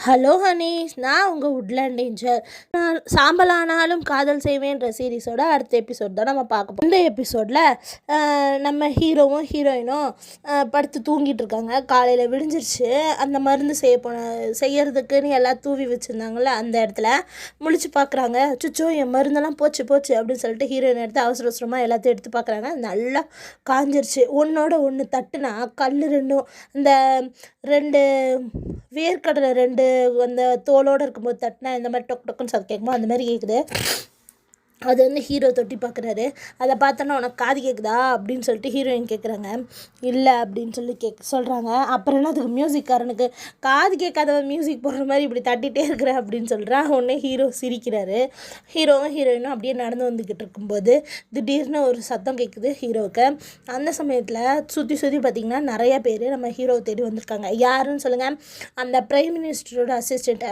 Hello Honey's, நான் உங்கள் Woodland angel. நான் சாம்பலானாலும் காதல் செய்வேன்ற சீரீஸோட அடுத்த எபிசோட் தான் நம்ம பார்க்க போகிறோம். இந்த எபிசோடில் நம்ம ஹீரோவும் ஹீரோயினும் படுத்து தூங்கிட்டு இருக்காங்க. காலையில் விடிஞ்சிருச்சு. அந்த மருந்து செய்யறதுக்குன்னு எல்லாம் தூவி வச்சுருந்தாங்கள்ல, அந்த இடத்துல முழிச்சு பார்க்குறாங்க. சுச்சோ, என் மருந்தெல்லாம் போச்சு அப்படின்னு சொல்லிட்டு ஹீரோயின் எடுத்து அவசரமாக எல்லாத்தையும் எடுத்து பார்க்குறாங்க. நல்லா காஞ்சிருச்சு. ஒன்றோட ஒன்று தட்டுனா கல் ரெண்டும், இந்த ரெண்டு வேர்க்கடலை ரெண்டு அந்த தோலோடு இருக்கும்போது தட்டினா இந்த மாதிரி டொக்கு டொக்குன்னு சத்தம் கேட்குமோ அந்த மாதிரி கேட்குது. அது ஹீரோ தொட்டி பார்க்குறாரு. அதை பார்த்தோன்னா உனக்கு காது கேட்குதா அப்படின்னு சொல்லிட்டு ஹீரோயின் கேட்குறாங்க. இல்லை அப்படின்னு சொல்லி சொல்கிறாங்க. அப்புறம் என்ன, அதுக்கு மியூசிக்காரனுக்கு காது கேட்காதவன் மியூசிக் போடுற மாதிரி இப்படி தட்டிகிட்டே இருக்கிற அப்படின்னு சொல்கிறான். உடனே ஹீரோ சிரிக்கிறாரு. ஹீரோவும் ஹீரோயினும் அப்படியே நடந்து வந்துக்கிட்டு இருக்கும்போது திடீர்னு ஒரு சத்தம் கேட்குது ஹீரோவுக்கு. அந்த சமயத்தில் சுற்றி பார்த்திங்கன்னா நிறையா பேர் நம்ம ஹீரோவை தேடி வந்திருக்காங்க. யாருன்னு சொல்லுங்கள்? அந்த பிரைம் மினிஸ்டரோட அசிஸ்டண்ட்.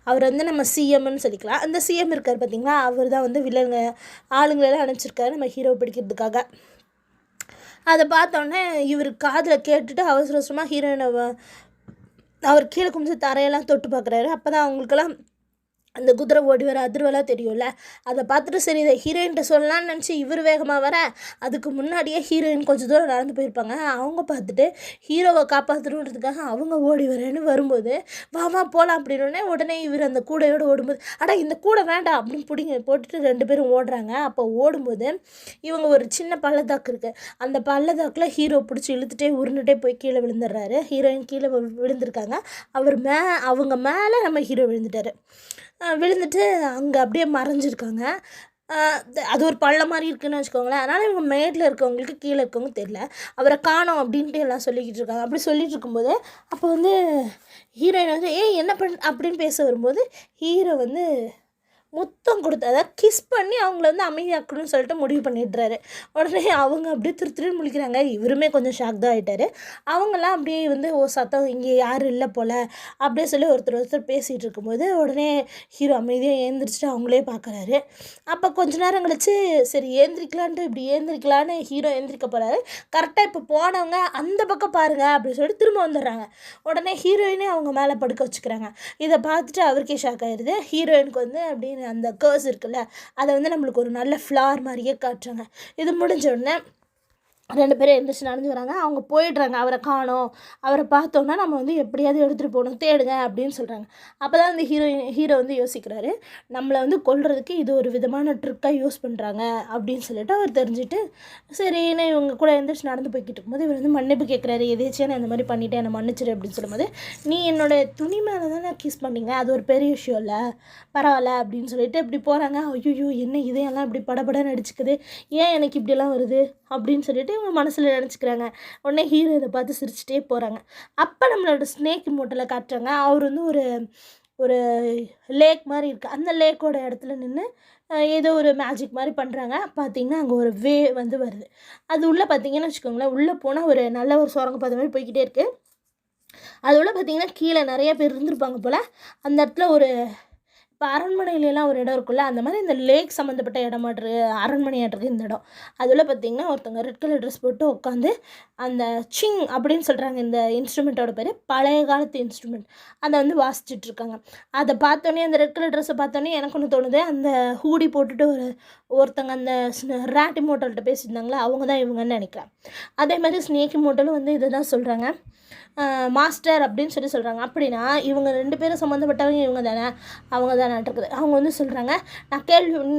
அவர் நம்ம சிஎம்னு சொல்லிக்கலாம். அந்த சிஎம் இருக்கார் பார்த்திங்களா, அவர் தான் ஆளுங்களெல்லாம் அனுப்பிச்சிருக்காரு நம்ம ஹீரோ பிடிக்கிறதுக்காக. அதை பார்த்தோன்னே இவர் காதில் கேட்டுட்டு அவசரமாக ஹீரோயினை அவர் கீழே குமிச்சு தரையெல்லாம் தொட்டு பார்க்குறாரு. அப்போ தான் அவங்களுக்கெல்லாம் அந்த குதிரை ஓடி வர அதிர்வெல்லாம் தெரியும்ல. அதை பார்த்துட்டு சரி இதை ஹீரோயின்கிட்ட சொல்லலான்னு நினச்சி இவர் வேகமாக வர, அதுக்கு முன்னாடியே ஹீரோயின் கொஞ்சம் தூரம் நடந்து போயிருப்பாங்க. அவங்க பார்த்துட்டு ஹீரோவை காப்பாற்றணுன்றதுக்காக அவங்க ஓடி வரேன்னு வரும்போது வா போகலாம் அப்படின்னோடனே உடனே இவர் அந்த கூடையோடு ஓடும்போது இந்த கூடை வேண்டாம் அப்படின்னு பிடிங்க போட்டுட்டு ரெண்டு பேரும் ஓடுறாங்க. அப்போ ஓடும்போது இவங்க ஒரு சின்ன பள்ளத்தாக்கு இருக்குது. அந்த பள்ளத்தாக்கில் ஹீரோ பிடிச்சி இழுத்துட்டே உருண்டுட்டே போய் கீழே விழுந்துடுறாரு. ஹீரோயின் கீழே விழுந்திருக்காங்க. அவங்க மேலே நம்ம ஹீரோ விழுந்துட்டு அங்கே அப்படியே மறைஞ்சிருக்காங்க. அது ஒரு பள்ளம் மாதிரி இருக்குதுன்னு வச்சுக்கோங்களேன். அதனால் இவங்க மேட்டில் இருக்கவங்களுக்கு கீழே இருக்கவங்க தெரியல. அவரை காணோம் அப்படின்ட்டு எல்லாம் சொல்லிக்கிட்டு இருக்காங்க. அப்படி சொல்லிட்டு இருக்கும்போது அப்போ ஹீரோயின் என்ன அப்படின்னு பேச வரும்போது ஹீரோ முத்தம் கொடுத்து, அதாவது கிஸ் பண்ணி அவங்கள அமைதியாக்கணும்னு சொல்லிட்டு முடிவு பண்ணிடுறாரு. உடனே அவங்க அப்படியே திருன்னு முழிக்கிறாங்க. இவருமே கொஞ்சம் ஷாக் தான் ஆகிட்டார். அவங்கெல்லாம் அப்படியே ஓ சத்தம் இங்கே யாரும் இல்லை போல் அப்படியே சொல்லி ஒருத்தர் பேசிகிட்டு இருக்கும்போது உடனே ஹீரோ அமைதியாக ஏந்திரிச்சிட்டு அவங்களே பார்க்குறாரு. அப்போ கொஞ்ச நேரம் கழிச்சு சரி இப்படி ஏந்திரிக்கலான்னு ஹீரோ ஏந்திரிக்க போகிறாரு. கரெக்டாக இப்போ போனவங்க அந்த பக்கம் பாருங்கள் அப்படின்னு சொல்லிட்டு திரும்ப வந்துடுறாங்க. உடனே ஹீரோயினே அவங்க மேலே படுக்க வச்சுக்கிறாங்க. இதை பார்த்துட்டு அவருக்கே ஷாக் ஆகிடுது. ஹீரோயினுக்கு அப்படின்னு அந்த கர்ஸ் இருக்குல்ல, அதை நம்மளுக்கு ஒரு நல்ல ஃப்ளார் மாதிரியே காட்டுறாங்க. இது முடிஞ்ச உடனே ரெண்டு பேரும் எழுந்திரிச்சு நடந்து வராங்க. அவங்க போயிடுறாங்க. அவரை காணோம், அவரை பார்த்தோன்னா நம்ம எப்படியாவது எடுத்துகிட்டு போகணும், தேடுங்க அப்படின்னு சொல்கிறாங்க. அப்போ தான் அந்த ஹீரோ யோசிக்கிறாரு, நம்மளை கொல்றதுக்கு இது ஒரு விதமான ட்ரிக்காக யூஸ் பண்ணுறாங்க அப்படின்னு சொல்லிட்டு அவர் தெரிஞ்சுட்டு சரின்னு இவங்க கூட எழுந்திரிச்சு நடந்து போய்கிட்டு இருக்கும்போது இவர் மன்னிப்பு கேட்குறாரு. எதேச்சியாக நான் இந்த மாதிரி பண்ணிவிட்டேன், என்னை மன்னிச்சிரு அப்படின்னு சொல்லும்போது நீ என்னோடய துணி மேலே தானே கிஸ் பண்ணிங்க, அது ஒரு பெரிய விஷயம் இல்லை, பரவாயில்ல அப்படின்னு சொல்லிட்டு இப்படி போகிறாங்க. ஐயோ என்ன இதையெல்லாம் இப்படி படபடன்னு அடிச்சுக்குது, ஏன் எனக்கு இப்படியெல்லாம் வருது அப்படின்னு சொல்லிட்டு இவங்க மனசில் நினச்சிக்கிறாங்க. உடனே ஹீரோ இதை பார்த்து சிரிச்சிட்டே போகிறாங்க. அப்போ நம்மளோட ஸ்னேக் மூட்டில் காட்டுறாங்க. அவர் ஒரு லேக் மாதிரி இருக்குது. அந்த லேக்கோட இடத்துல நின்று ஏதோ ஒரு மேஜிக் மாதிரி பண்ணுறாங்க. பார்த்திங்கன்னா அங்கே ஒரு வே வருது. அது உள்ளே பார்த்திங்கன்னு வச்சுக்கோங்களேன், உள்ளே போனால் ஒரு நல்ல ஒரு சுரங்க பாதை மாதிரி போய்கிட்டே இருக்குது. அது உள்ள பார்த்திங்கன்னா கீழே நிறைய பேர் இருந்திருப்பாங்க போல். அந்த இடத்துல இப்போ அரண்மனையிலலாம் ஒரு இடம் இருக்குல்ல, அந்த மாதிரி இந்த லேக் சம்மந்தப்பட்ட இடமாட்டு அரண்மனையாட்டுருக்கு இந்த இடம். அதில் பார்த்திங்கன்னா ஒருத்தவங்க ரெட் கலர் ட்ரெஸ் போட்டு உட்காந்து அந்த சிங் அப்படின்னு சொல்கிறாங்க. இந்த இன்ஸ்ட்ருமெண்ட்டோட பேர் பழைய காலத்து இன்ஸ்ட்ருமெண்ட். அதை வாசிச்சுட்ருக்காங்க. அதை பார்த்தோன்னே அந்த ரெட் கலர் ட்ரெஸ்ஸை பார்த்தோன்னே எனக்கு ஒன்று தோணுது, அந்த ஹூடி போட்டுட்டு ஒருத்தங்க அந்த ரேட்டி மோட்டல்கிட்ட பேசியிருந்தாங்களே, அவங்க தான் இவங்கன்னு நினைக்கிறேன். அதே மாதிரி ஸ்னேக்கி மோட்டலும் இதை தான் சொல்கிறாங்க, மாஸ்டர் அப்படின்னு சொல்கிறாங்க. அப்படின்னா இவங்க ரெண்டு பேரும் சம்மந்தப்பட்டவங்க இவங்க தானே, அவங்க தானே இருக்குது. அவங்க சொல்கிறாங்க,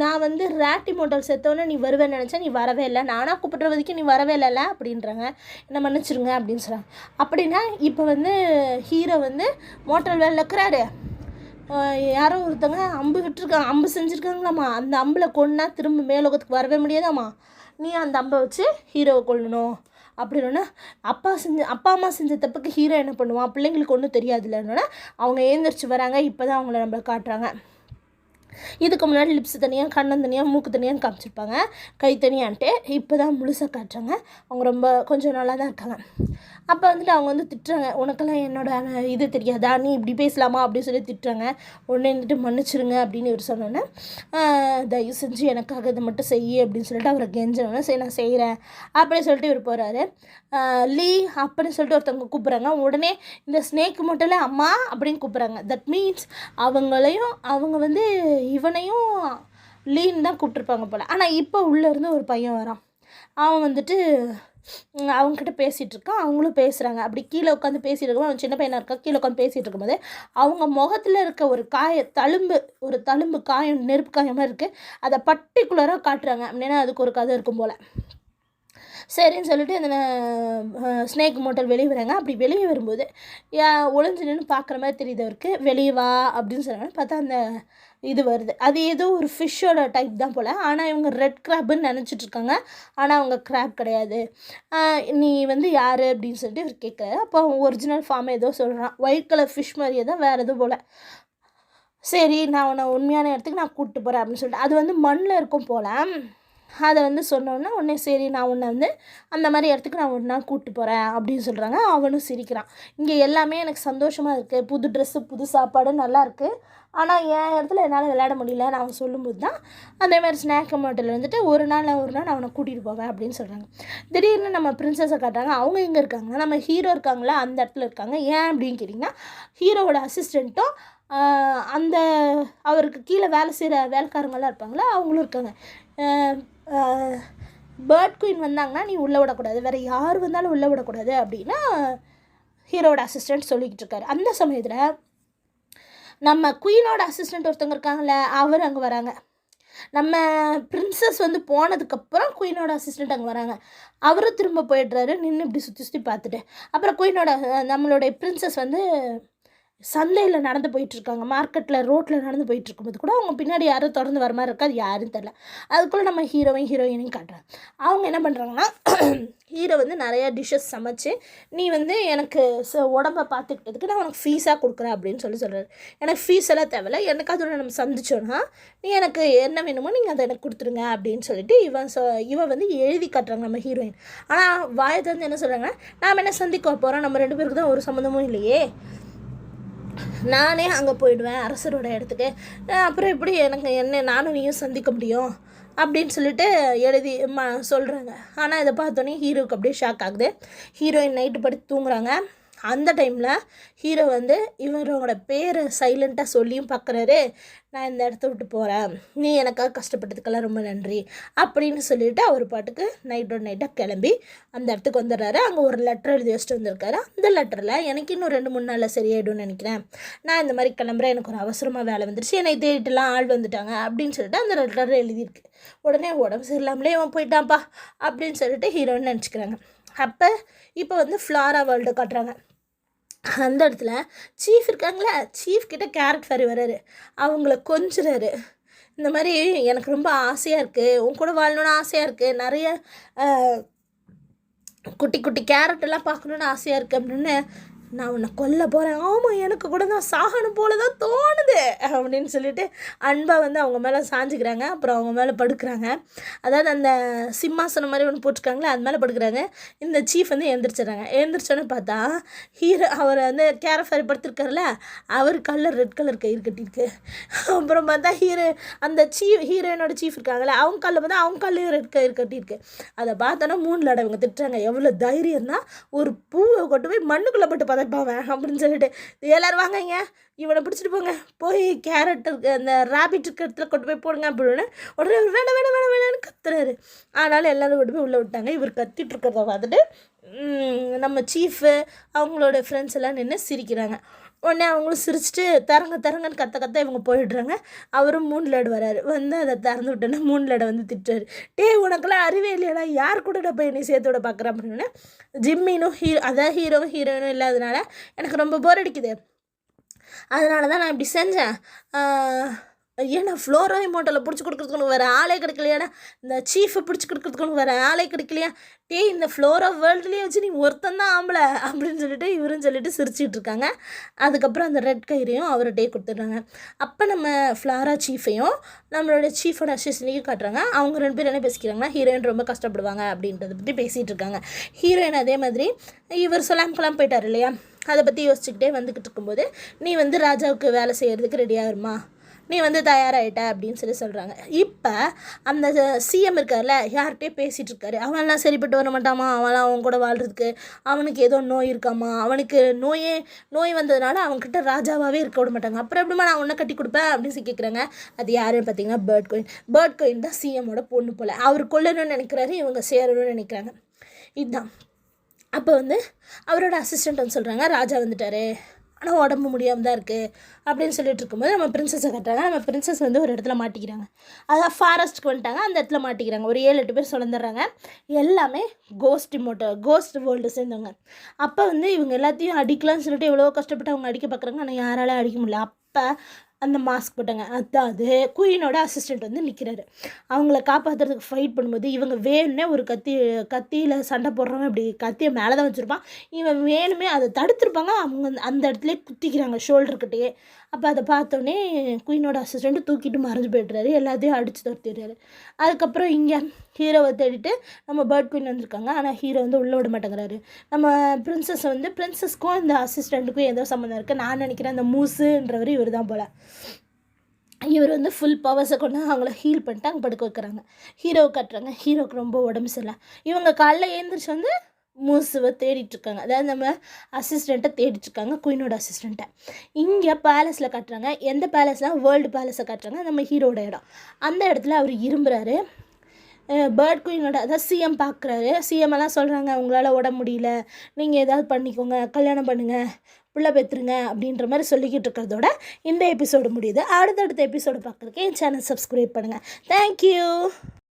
நான் ரேட்டி மோட்டல் செத்தோன்னே நீ வருவேன்னு நினச்சேன், நீ வரவே இல்லை, நானாக கூப்பிட்றதுக்கு நீ வரவே இல்லைல்ல அப்படின்றாங்க. என்ன மன்னிச்சிருங்க அப்படின்னு சொல்கிறாங்க. அப்படின்னா இப்போ ஹீரோ மோட்டல் வேலை இருக்கிறாரு. யாரோ ஒருத்தவங்க அம்பு செஞ்சுருக்காங்களாம்மா. அந்த அம்பில் கொன்னா திரும்ப மேலோகத்துக்கு வரவே முடியாதாம்மா, நீ அந்த அம்பை வச்சு ஹீரோவை கொல்லணும் அப்படின்னா. அப்பா அம்மா செஞ்ச தப்புக்கு ஹீரோ என்ன பண்ணுவான், பிள்ளைங்களுக்கு ஒன்றும் தெரியாது இல்லைன்னா அவங்க எழுந்திரிச்சு வராங்க. இப்போ தான் அவங்கள நம்மளை காட்டுறாங்க. இதுக்கு முன்னாடி லிப்ஸ் தனியாக, கண்ணம் தனியாக, மூக்கு தனியான்னு காமிச்சிருப்பாங்க, கை தனியான்ட்டு. இப்போ தான் முழுசாக காட்டுறாங்க. அவங்க ரொம்ப கொஞ்சம் நல்லா தான் இருக்காங்க. அப்போ வந்துட்டு அவங்க வந்து திட்டுறாங்க, உனக்கெல்லாம் என்னோட இது தெரியாதா, நீ இப்படி பேசலாமா அப்படின்னு சொல்லி திட்டுறாங்க. உடனே வந்துட்டு மன்னிச்சிருங்க அப்படின்னு இவர் சொன்னோன்னே, தயவு செஞ்சு எனக்காக இதை மட்டும் செய்ய அப்படின்னு சொல்லிட்டு அவரை கெஞ்சனோன்னே, சரி நான் செய்கிறேன் அப்படின்னு சொல்லிட்டு இவர் போகிறாரு. லீ அப்படின்னு சொல்லிட்டு ஒருத்தவங்க கூப்பிட்றாங்க. உடனே இந்த ஸ்னேக் மட்டும் அம்மா அப்படின்னு கூப்பிட்றாங்க. தட் மீன்ஸ் அவங்க வந்து இவனையும் லீன்னு தான் கூப்பிட்ருப்பாங்க போல். ஆனால் இப்போ உள்ளேருந்து ஒரு பையன் வரான். அவன் வந்துட்டு அவங்கக்கிட்ட பேசிகிட்டு இருக்கான், அவங்களும் பேசுகிறாங்க. அப்படி கீழே உட்காந்து பேசிகிட்டு இருக்கும்போது, அவன் சின்ன பையனாக இருக்கா, கீழே உட்காந்து பேசிகிட்டு இருக்கும்போது அவங்க முகத்தில் இருக்க ஒரு தழும்பு காயம், நெருப்பு காயமாக இருக்குது. அதை பர்டிகுலராக காட்டுறாங்க. அப்படின்னா அதுக்கு ஒரு கதை இருக்கும் போல். சரின்னு சொல்லிட்டு அந்த ஸ்னேக் மோட்டல் வெளியே வராங்க. அப்படி வெளியே வரும்போது ஒளிஞ்சு நின்று பார்க்குற மாதிரி தெரியுது அவருக்கு. வெளியே வா அப்படின்னு சொன்னாங்க. பார்த்தா அந்த இது வருது. அது ஏதோ ஒரு ஃபிஷ்ஷோட டைப் தான் போல். ஆனால் இவங்க ரெட் கிராப்புன்னு நினச்சிட்ருக்காங்க. ஆனால் அவங்க கிராப் கிடையாது. நீ வந்து யார் அப்படின்னு சொல்லிட்டு இவர் கேட்குறாரு. அப்போ அவங்க ஒரிஜினல் ஃபார்மை ஏதோ சொல்கிறான். ஒயிட் கலர் ஃபிஷ் மாதிரியே தான், வேறு எதுவும் போல். சரி நான் உன்னை உண்மையான இடத்துக்கு நான் கூப்பிட்டு போகிறேன் அப்படின்னு சொல்லிட்டு, அது வந்து மண்ணில் இருக்கும் போல். அதை வந்து சொன்னோன்னா உடனே சரி நான் உன்னை வந்து அந்த மாதிரி இடத்துக்கு நான் ஒரு நாள் கூப்பிட்டு போகிறேன் அப்படின்னு சொல்கிறாங்க. அவனும் சிரிக்கிறான். இங்கே எல்லாமே எனக்கு சந்தோஷமாக இருக்குது, புது ட்ரெஸ்ஸு, புது சாப்பாடு நல்லா இருக்குது. ஆனால் என் இடத்துல என்னால் விளையாட முடியல. நான் அவன் சொல்லும்போது தான் அதேமாதிரி ஸ்நாக் மாட்டில் வந்துட்டு ஒரு நாள் நான் அவனை கூட்டிகிட்டு போவேன் அப்படின்னு சொல்கிறாங்க. திடீர்னு நம்ம பிரின்சஸை காட்டுறாங்க. அவங்க எங்கே இருக்காங்கன்னா, நம்ம ஹீரோ இருக்காங்களா அந்த இடத்துல இருக்காங்க. ஏன் அப்படின்னு கேட்டிங்கன்னா, ஹீரோவோட அசிஸ்டண்ட்டும் அந்த அவருக்கு கீழே வேலை செய்கிற வேலைக்காரங்களாம் இருப்பாங்களா, அவங்களும் இருக்காங்க. பேர்ட் குயின் வந்தாங்கன்னா நீ உள்ளே விடக்கூடாது, வேறு யார் வந்தாலும் உள்ளே விடக்கூடாது அப்படின்னா ஹீரோட அசிஸ்டண்ட் சொல்லிக்கிட்டு இருக்காரு. அந்த சமயத்தில் நம்ம குயினோட அசிஸ்டண்ட் ஒருத்தவங்க இருக்காங்களே, அவர் அங்கே வராங்க. நம்ம பிரின்சஸ் வந்து போனதுக்கப்புறம் குயினோட அசிஸ்டண்ட் அங்கே வராங்க. அவரும் திரும்ப போயிடுறாரு, நின்று இப்படி சுற்றி சுற்றி பார்த்துட்டு. அப்புறம் குயினோட நம்மளுடைய பிரின்சஸ் வந்து சந்தையில் நடந்து போயிட்டுருக்காங்க. மார்க்கெட்டில் ரோட்டில் நடந்து போயிட்டுருக்கும்போது கூட அவங்க பின்னாடி யாரும் தொடர்ந்து வர மாதிரி இருக்காது, யாரும் தெரில. அதுக்குள்ளே நம்ம ஹீரோயினையும் காட்டுறாங்க. அவங்க என்ன பண்ணுறாங்கன்னா, ஹீரோ வந்து நிறையா டிஷ்ஷஸ் சமைச்சு, நீ வந்து எனக்கு உடம்பை பார்த்துக்கிட்டதுக்கு நான் உனக்கு ஃபீஸாக கொடுக்குறேன் அப்படின்னு சொல்கிறாரு. எனக்கு ஃபீஸ் எல்லாம் தேவையில்ல, எனக்கு அதோட நம்ம சந்திச்சோன்னா நீ எனக்கு என்ன வேணுமோ நீங்கள் அதை எனக்கு கொடுத்துருங்க அப்படின்னு சொல்லிட்டு இவன் வந்து எழுதி காட்டுறாங்க நம்ம ஹீரோயின். ஆனால் வாயை திறந்து என்ன சொல்கிறாங்கன்னா, நாம் என்ன சந்திக்க போகிறோம், நம்ம 2 பேருக்கு தான் ஒரு சம்மந்தமும் இல்லையே, நானே அங்கே போயிடுவேன் அரசரோட இடத்துக்கு, அப்புறம் எப்படி நானும் நீயும் சந்திக்க முடியும் அப்படின்னு சொல்லிட்டு எழுதி சொல்கிறாங்க. ஆனால் இதை பார்த்தோன்னே ஹீரோவுக்கு அப்படியே ஷாக் ஆகுது. ஹீரோயின் நைட்டு படுத்து தூங்குறாங்க. அந்த டைமில் ஹீரோ வந்து இவரோட பேரை சைலண்ட்டாக சொல்லியும் பார்க்குறாரு. நான் இந்த இடத்த விட்டு போகிறேன், நீ எனக்காக கஷ்டப்பட்டதுக்கெல்லாம் ரொம்ப நன்றி அப்படின்னு சொல்லிவிட்டு அவர் பாட்டுக்கு நைட்டாக கிளம்பி அந்த இடத்துக்கு வந்துடுறாரு. அங்கே ஒரு லெட்டர் எழுதி வச்சுட்டு வந்திருக்காரு. அந்த லெட்டரில் எனக்கு இன்னும் 2-3 நாளில் சரியாயிடும்னு நினைக்கிறேன், நான் இந்த மாதிரி கிளம்புறேன், எனக்கு ஒரு அவசரமாக வேலை வந்துருச்சு, என்னை தேடிட்டுலாம் ஆள் வந்துட்டாங்க அப்படின்னு சொல்லிட்டு அந்த லெட்டரில் எழுதியிருக்கு. உடனே உடம்பு சரியில்லாமலே அவன் போயிட்டான்ப்பா அப்படின்னு சொல்லிட்டு ஹீரோன்னு நினச்சிக்கிறாங்க. இப்போ வந்து ஃப்ளாரா வேர்ல்டு காட்டுறாங்க. அந்த இடத்துல சீஃப் இருக்காங்களே, சீஃப் கிட்ட கேரட் ஃபேரி வர்றாரு. அவங்கள கொஞ்சுறாரு. இந்த மாதிரி எனக்கு ரொம்ப ஆசையாக இருக்குது, உன் கூட வாழணுன்னு ஆசையாக இருக்குது, நிறைய குட்டி குட்டி கேரட்டெல்லாம் பார்க்கணுன்னு ஆசையாக இருக்குது அப்படின்னு, நான் உன்னை கொல்ல போகிறேன், ஆமாம் எனக்கு கூட தான் சாகணும் போல தான் தோணுது அப்படின்னு சொல்லிட்டு அன்பாக வந்து அவங்க மேலே சாஞ்சிக்கிறாங்க. அப்புறம் அவங்க மேலே படுக்கிறாங்க. அதாவது அந்த சிம்மாசனம் மாதிரி ஒன்று போட்டிருக்காங்களே, அது மேலே படுக்கிறாங்க. இந்த சீஃப் வந்து எழுந்திரிச்சிட்றாங்க. எழுந்திரிச்சோன்னு பார்த்தா அவர் வந்து கேரஃபேரி படுத்திருக்காருல, அவர் கலர் ரெட் கலர் கயிறு கட்டியிருக்கு. அப்புறம் பார்த்தா அந்த ஹீரோயினோட சீஃப் இருக்காங்களே, அவங்க காலில் பார்த்தா அவங்க காலையும் ரெட் கயிறு கட்டியிருக்கு. அதை பார்த்தோன்னா 3 இவங்க திட்டுறாங்க, எவ்வளோ தைரியம் தான் ஒரு பூவை கொண்டு போய் மண்ணுக்குள்ளே போட்டு பதப்பாவேன் அப்படின்னு சொல்லிட்டு, எல்லோரும் வாங்கங்க இவனை பிடிச்சிட்டு போங்க, போய் கேரட் அந்த ரேபிட் இருக்கிற இடத்துல கொண்டு போய் போடுங்க அப்படின்னு உடனே வேணான்னு கத்துறாரு. ஆனாலும் எல்லோரும் கொண்டு போய் உள்ளே விட்டாங்க. இவர் கத்திட்டு இருக்கிறத பார்த்துட்டு நம்ம சீஃபு அவங்களோட ஃப்ரெண்ட்ஸ் எல்லாம் நின்று சிரிக்கிறாங்க. உடனே அவங்களும் சிரிச்சுட்டு தரங்கன்னு கத்த இவங்க போயிடுறாங்க. அவரும் 3 லடு வராரு. வந்து அதை திறந்து விட்டோன்னா 3 லடை வந்து திட்டுறாரு. உனக்கெல்லாம் அறிவே இல்லையாடா, யார் கூட நான் போய் நீ சேர்த்தோட பார்க்குறேன் அப்படின்னு. ஜிம்மினும் ஹீரோவும் ஹீரோயினும் இல்லாதனால எனக்கு ரொம்ப போர் அடிக்குது, அதனால தான் நான் இப்படி செஞ்சேன், ஏன்னா ஃப்ளோரோ இமோட்டலை பிடிச்சி கொடுக்குறதுக்கு வேறு ஆளே கிடைக்கலையாடா, இந்த சீஃபை பிடிச்சி கொடுக்குறதுக்கு வேறு ஆளே கிடைக்கலையா, இந்த ஃப்ளோரோ வேர்ல்டுலேயே வச்சு நீ ஒருத்தன் தான் ஆம்பளை அப்படின்னு சொல்லிட்டு இவருன்னு சொல்லிட்டு சிரிச்சிட்டு இருக்காங்க. அதுக்கப்புறம் அந்த ரெட் கயிறையும் அவர்கிட்டே கொடுத்துட்றாங்க. அப்போ நம்ம ஃப்ளாரா சீஃபையும் நம்மளோட சீஃபோட அசிஸ்டன்ட்டையும் காட்டுறாங்க. அவங்க 2 பேரும் என்ன பேசிக்கிறாங்கன்னா, ஹீரோயின் ரொம்ப கஷ்டப்படுவாங்க அப்படின்றத பற்றி பேசிகிட்டு இருக்காங்க. ஹீரோயின் அதே மாதிரி இவர் சொல்லாமலாம் போயிட்டார் இல்லையா, அதை பற்றி யோசிச்சுக்கிட்டே வந்துக்கிட்டு இருக்கும்போது, நீ ராஜாவுக்கு வேலை செய்கிறதுக்கு ரெடியாகிருமா, நீ தயாராகிட்ட அப்படின்னு சொல்கிறாங்க. இப்போ அந்த சிஎம் இருக்கார்ல, யார்கிட்டயே பேசிகிட்டு இருக்காரு, அவன்லாம் சரிப்பட்டு வர மாட்டாமா, அவன்லாம் அவன் கூட வாழ்கிறதுக்கு அவனுக்கு ஏதோ நோய் இருக்காமா, அவனுக்கு நோய் வந்ததுனால அவன்கிட்ட ராஜாவாகவே இருக்க விட மாட்டாங்க, அப்புறம் எப்படிமா நான் உன்னை கட்டி கொடுப்பேன் அப்படின்னு கேட்குறாங்க. அது யாருன்னு பார்த்தீங்கன்னா பேர்ட் கோயின் தான் சிஎம்மோட பொண்ணு போல். அவர் கொல்லணும்னு நினைக்கிறாரு, இவங்க சேரணும்னு நினைக்கிறாங்க. இதுதான். அப்போ அவரோட அசிஸ்டண்ட் சொல்கிறாங்க, ராஜா வந்துட்டார், ஆனால் உடம்பு முடியாமல் தான் இருக்குது அப்படின்னு சொல்லிட்டு இருக்கும்போது நம்ம பிரின்சஸை கட்டுறாங்க. நம்ம பிரின்சஸ் ஒரு இடத்துல மாட்டிக்கிறாங்க. அதான் ஃபாரஸ்ட்டுக்கு வந்துட்டாங்க, அந்த இடத்துல மாட்டிக்கிறாங்க. ஒரு 7-8 பேர் சுழந்துடுறாங்க. எல்லாமே கோஸ்ட் வேர்ல்டு சேர்ந்தவங்க. அப்போ இவங்க எல்லாத்தையும் அடிக்கலாம்னு சொல்லிட்டு எவ்வளோ கஷ்டப்பட்டு அவங்க அடிக்க பார்க்குறாங்க, ஆனால் யாராலையும் அடிக்க முடியல. அப்போ அந்த மாஸ்க் போட்டாங்க, அதாவது குயினோட அசிஸ்டண்ட் நிற்கிறாரு. அவங்கள காப்பாற்றுறதுக்கு ஃபைட் பண்ணும்போது இவங்க வேணும்னே ஒரு கத்தியில் சண்டை போடுறவங்க இப்படி கத்தியை மேலே தான் வச்சுருப்பான், இவன் வேணுமே அதை தடுத்துருப்பாங்க, அவங்க அந்த இடத்துல குத்திக்கிறாங்க ஷோல்டர்கிட்டயே. அப்போ அதை பார்த்தோன்னே குயினோட அசிஸ்டண்ட்டு தூக்கிட்டு மறைஞ்சு போய்ட்டுறாரு, எல்லாத்தையும் அடித்து துரத்திடுறாரு. அதுக்கப்புறம் இங்கே ஹீரோவை தேடிட்டு நம்ம பேர்ட் குயின் வந்திருக்காங்க, ஆனால் ஹீரோ உள்ளே விட மாட்டேங்கிறாரு. நம்ம பிரின்சஸ்க்கும் இந்த அசிஸ்டண்ட்டுக்கும் ஏதோ சம்மந்தம் இருக்குது. நான் நினைக்கிறேன் அந்த மூஸுன்றவர் இவர் தான் போல். இவர் ஃபுல் பவர்ஸை கொண்டு அவங்கள ஹீல் பண்ணிட்டு அங்கே படுக்க வைக்கிறாங்க. ஹீரோவை கட்டுறாங்க. ஹீரோவுக்கு ரொம்ப உடம்பு சரியில்லை. இவங்க காலைல எழுந்திரிச்சு மூசுவை தேடிட்டுருக்காங்க, அதாவது நம்ம அசிஸ்டண்ட்டை தேடிட்டுருக்காங்க, குயினோட அசிஸ்டண்ட்டை. இங்கே பேலஸில் காட்டுறாங்க. எந்த பேலஸ்னால் வேர்ல்டு பேலஸை காட்டுறாங்க, நம்ம ஹீரோட இடம். அந்த இடத்துல அவர் இரும்புறாரு. பேர்ட் குயினோட அதாவது சிஎம் பார்க்குறாரு. சிஎம் எல்லாம் சொல்கிறாங்க, உங்களால் உடம்பு முடியல, நீங்கள் ஏதாவது பண்ணிக்கோங்க, கல்யாணம் பண்ணுங்கள், பிள்ளை பெற்றுருங்க அப்படின்ற மாதிரி சொல்லிக்கிட்டு இருக்கிறதோட இந்த எபிசோடு முடியுது. அடுத்தடுத்த எபிசோடு பார்க்குறதுக்கு என் சேனல் சப்ஸ்கிரைப் பண்ணுங்கள். தேங்க்யூ.